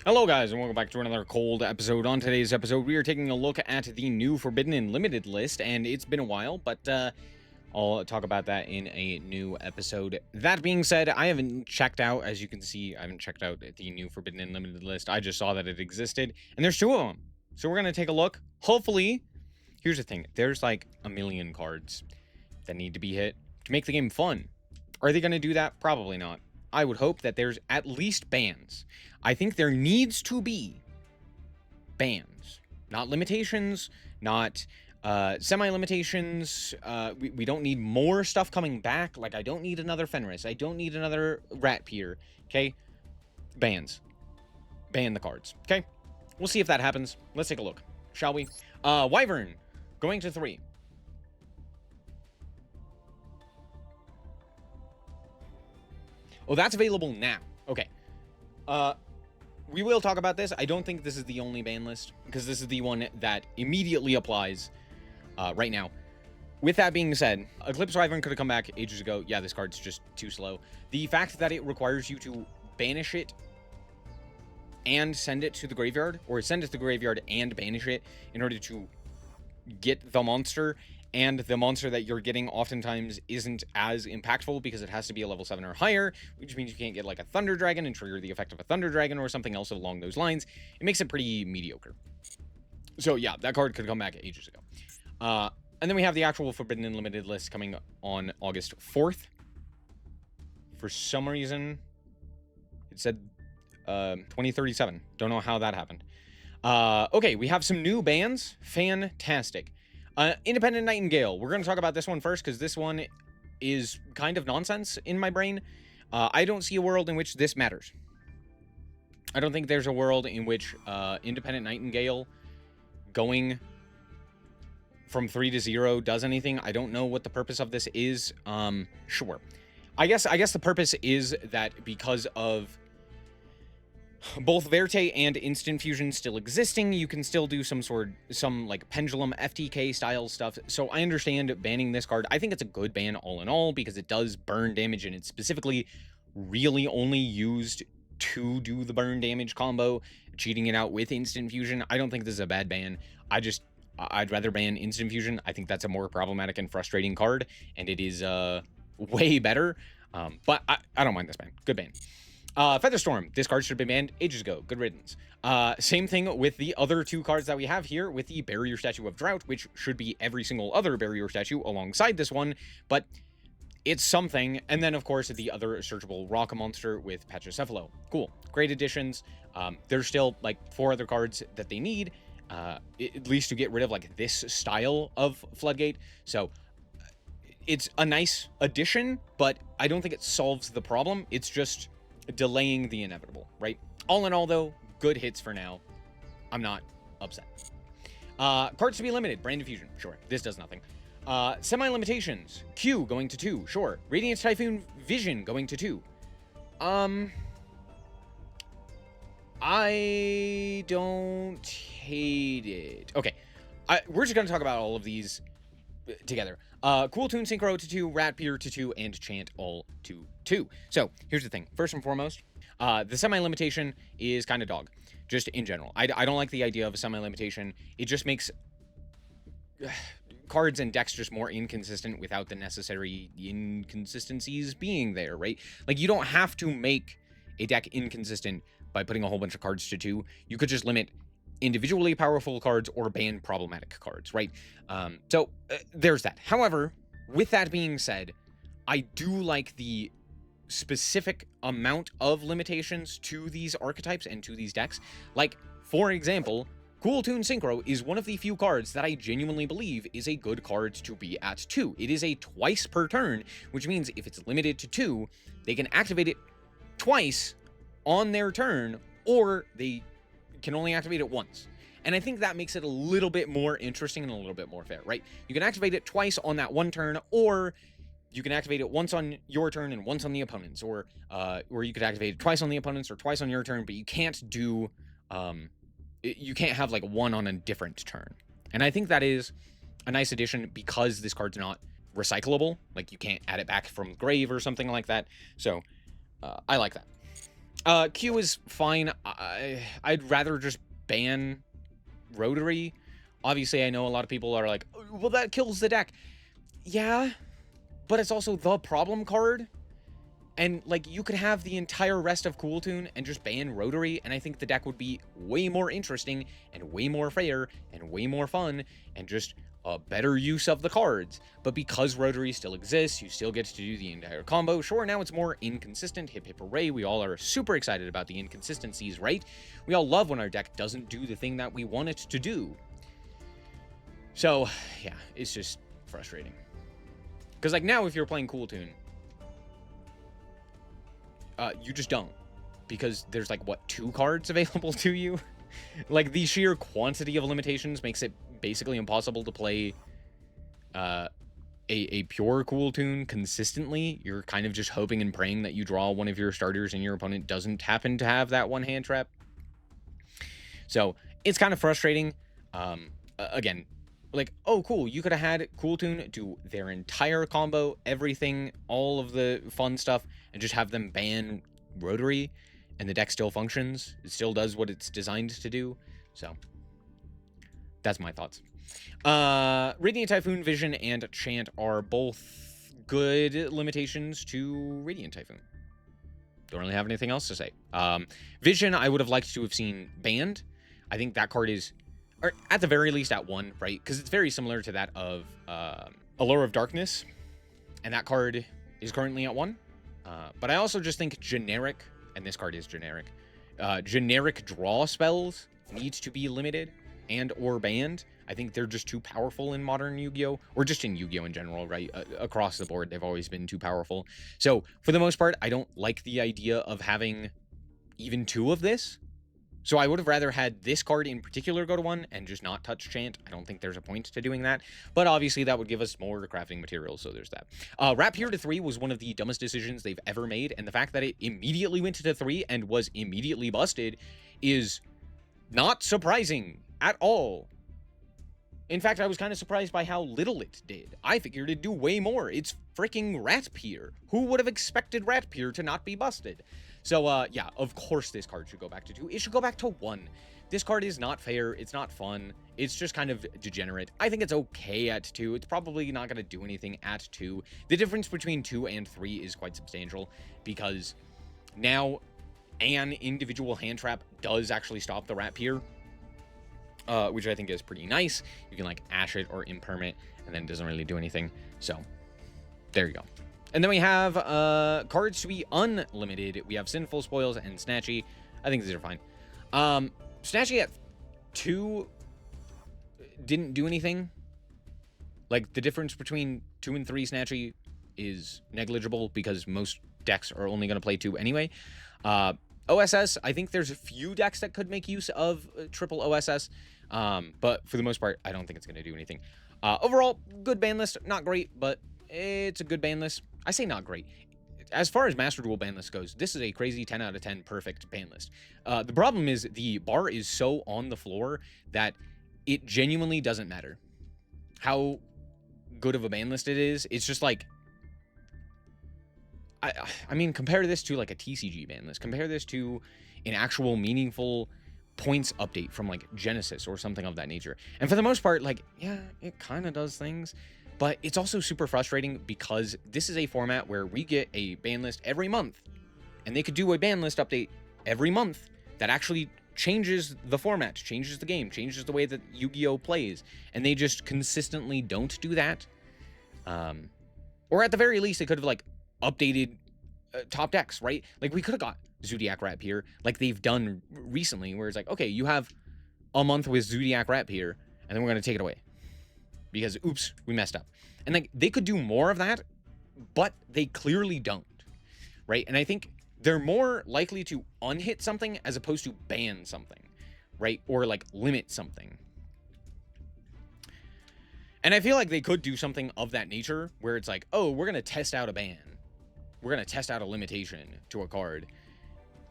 Hello guys, and welcome back to another cold episode. On today's episode, we are taking a look at the new Forbidden and Limited list, and it's been a while, but I'll talk about that in a new episode. That being said, I haven't checked out, as you can see, I haven't checked out the new Forbidden and Limited list. I just saw that it existed, and there's two of them. So we're going to take a look. Hopefully, here's the thing. There's like a million cards that need to be hit to make the game fun. Are they going to do that? Probably not. I would hope that there's at least bans. I think there needs to be bans, not limitations, not semi-limitations. We don't need more stuff coming back. Like, I don't need another Fenris. I don't need another Ratpier. Okay? Bans. Ban the cards. Okay? We'll see if that happens. Let's take a look, shall we? Wyvern, going to 3. Oh, that's available now. Okay. We will talk about this. I don't think this is the only ban list, because this is the one that immediately applies right now. With that being said, Eclipse Wyvern could have come back ages ago. Yeah, this card's just too slow. The fact that it requires you to banish it and send it to the graveyard, or send it to the graveyard and banish it in order to get the monster, and the monster that you're getting oftentimes isn't as impactful because it has to be a level 7 or higher, which means you can't get like a Thunder Dragon and trigger the effect of a Thunder Dragon or something else along those lines. It makes it pretty mediocre. So yeah, that card could come back ages ago. And then we have the actual Forbidden and Limited list coming on August 4th. For some reason, it said 2037. Don't know how that happened. Okay, we have some new bans. Fantastic. Independent Nightingale. We're going to talk about this one first, because this one is kind of nonsense in my brain. I don't see a world in which this matters. I don't think there's a world in which Independent Nightingale going from 3 to 0 does anything. I don't know what the purpose of this is. Sure. I guess the purpose is that because of both Verte and Instant Fusion still existing, you can still do some like pendulum FTK style stuff. So I understand banning this card. I think it's a good ban all in all, because it does burn damage, and it's specifically really only used to do the burn damage combo, cheating it out with Instant Fusion. I don't think this is a bad ban. I'd rather ban Instant Fusion. I think that's a more problematic and frustrating card, and it is way better. But I don't mind this ban. Good ban. Featherstorm. This card should have been banned ages ago. Good riddance. Same thing with the other two cards that we have here with the Barrier Statue of Drought, which should be every single other Barrier Statue alongside this one, but it's something. And then, of course, the other searchable Rock Monster with Patrocephalo. Cool. Great additions. There's still, like, 4 other cards that they need, at least to get rid of, like, this style of Floodgate. So it's a nice addition, but I don't think it solves the problem. It's just delaying the inevitable, right? All in all, though, good hits for now. I'm not upset. Cards to be limited. Brand Diffusion. Sure. This does nothing. Semi-limitations. Q going to 2. Sure. Radiance Typhoon Vision going to 2. I don't hate it. Okay. We're just going to talk about all of these together. Cool Tune Synchro to 2, Ratpier to 2, and Chant all to 2. So here's the thing. First and foremost, the semi-limitation is kind of dog, just in general. I don't like the idea of a semi-limitation. It just makes cards and decks just more inconsistent without the necessary inconsistencies being there, right? Like, you don't have to make a deck inconsistent by putting a whole bunch of cards to 2. You could just limit individually powerful cards or ban problematic cards, right? So there's that. However, with that being said, I do like the specific amount of limitations to these archetypes and to these decks. Like, for example, Cool Tune Synchro is one of the few cards that I genuinely believe is a good card to be at 2. It is a twice per turn, which means if it's limited to 2, they can activate it twice on their turn, or they can only activate it once. And I think that makes it a little bit more interesting and a little bit more fair, right? You can activate it twice on that one turn, or you can activate it once on your turn and once on the opponent's, or you could activate it twice on the opponent's or twice on your turn, but you can't do, you can't have like one on a different turn. And I think that is a nice addition, because this card's not recyclable. Like, you can't add it back from grave or something like that. So I like that. Q is fine. I'd rather just ban Rotary. Obviously, I know a lot of people are like, well, that kills the deck. Yeah, but it's also the problem card. And, like, you could have the entire rest of Cool Tune and just ban Rotary, and I think the deck would be way more interesting and way more fair and way more fun and just a better use of the cards. But because Rotary still exists, you still get to do the entire combo. Sure, now it's more inconsistent. Hip hip hooray. We all are super excited about the inconsistencies, right? We all love when our deck doesn't do the thing that we want it to do. So, yeah, it's just frustrating. Because, like, now if you're playing Cool Tune, you just don't, because there's like, what, 2 cards available to you? Like, the sheer quantity of limitations makes it basically impossible to play a pure Cool Tune consistently. You're kind of just hoping and praying that you draw one of your starters and your opponent doesn't happen to have that one hand trap. So it's kind of frustrating. Again, like, oh, cool, you could have had Cool Tune do their entire combo, everything, all of the fun stuff, and just have them ban Rotary, and the deck still functions. It still does what it's designed to do. So that's my thoughts. Radiant Typhoon, Vision, and Chant are both good limitations to Radiant Typhoon. Don't really have anything else to say. Vision, I would have liked to have seen banned. I think that card is, or at the very least at 1, right? Because it's very similar to that of Allure of Darkness, and that card is currently at 1. But I also just think generic, and this card is generic, generic draw spells need to be limited and or banned. I think they're just too powerful in modern Yu-Gi-Oh! Or just in Yu-Gi-Oh! In general, right? Across the board, they've always been too powerful. So, for the most part, I don't like the idea of having even 2 of this. So I would have rather had this card in particular go to 1 and just not touch Chant. I don't think there's a point to doing that. But obviously that would give us more crafting materials, so there's that. Ratpier to 3 was one of the dumbest decisions they've ever made, and the fact that it immediately went to 3 and was immediately busted is not surprising at all. In fact, I was kind of surprised by how little it did. I figured it'd do way more. It's freaking Ratpier. Who would have expected Ratpier to not be busted? So, yeah, of course this card should go back to 2. It should go back to 1. This card is not fair. It's not fun. It's just kind of degenerate. I think it's okay at 2. It's probably not going to do anything at 2. The difference between 2 and 3 is quite substantial, because now an individual hand trap does actually stop the Ratpier, which I think is pretty nice. You can, like, ash it or imperm it, and then it doesn't really do anything. So, there you go. And then we have cards to be unlimited. We have Sinful Spoils and Snatchy. I think these are fine. Snatchy at 2 didn't do anything. Like, the difference between 2 and 3 Snatchy is negligible, because most decks are only going to play 2 anyway. OSS, I think there's a few decks that could make use of triple OSS. But for the most part, I don't think it's going to do anything. Overall, good ban list. Not great, but it's a good ban list. I say not great. As far as Master Duel ban list goes, this is a crazy 10 out of 10 perfect ban list. The problem is the bar is so on the floor that it genuinely doesn't matter how good of a ban list it is. It's just like, I mean, compare this to like a TCG ban list. Compare this to an actual meaningful points update from like Genesis or something of that nature. And for the most part, like, yeah, it kind of does things. But it's also super frustrating, because this is a format where we get a ban list every month, and they could do a ban list update every month that actually changes the format, changes the game, changes the way that Yu-Gi-Oh! Plays, and they just consistently don't do that. Or at the very least, they could have, like, updated top decks, right? Like, we could have got Zodiac Ratpier, like they've done recently, where it's like, okay, you have a month with Zodiac Ratpier, and then we're going to take it away. Because, oops, we messed up. And like, they could do more of that, but they clearly don't, right? And I think they're more likely to unhit something as opposed to ban something, right? Or like limit something. And I feel like they could do something of that nature, where it's like, oh, we're going to test out a ban. We're going to test out a limitation to a card.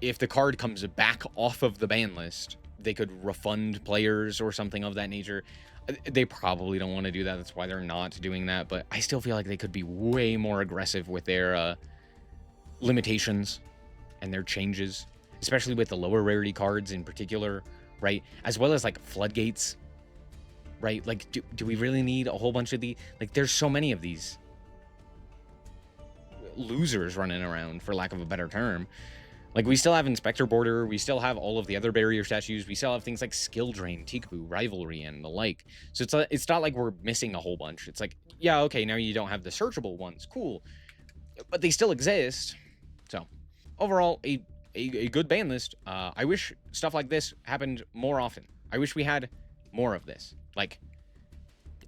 If the card comes back off of the ban list, they could refund players or something of that nature. They probably don't want to do that. That's why they're not doing that. But I still feel like they could be way more aggressive with their limitations and their changes. especially with the lower rarity cards in particular, right? As well as like floodgates, right? Like, do we really need a whole bunch of these? Like, there's so many of these losers running around, for lack of a better term. Like, we still have Inspector Border, we still have all of the other barrier statues, we still have things like Skill Drain, Tiku, Rivalry, and the like. So it's not like we're missing a whole bunch. It's like, yeah, okay, now you don't have the searchable ones, cool, but they still exist. So overall, a good ban list. I wish stuff like this happened more often. I wish we had more of this. Like,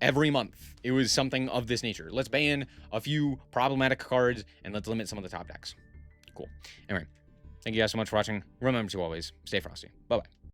every month, it was something of this nature. Let's ban a few problematic cards, and let's limit some of the top decks. Cool. Anyway, thank you guys so much for watching. Remember to always stay frosty. Bye-bye.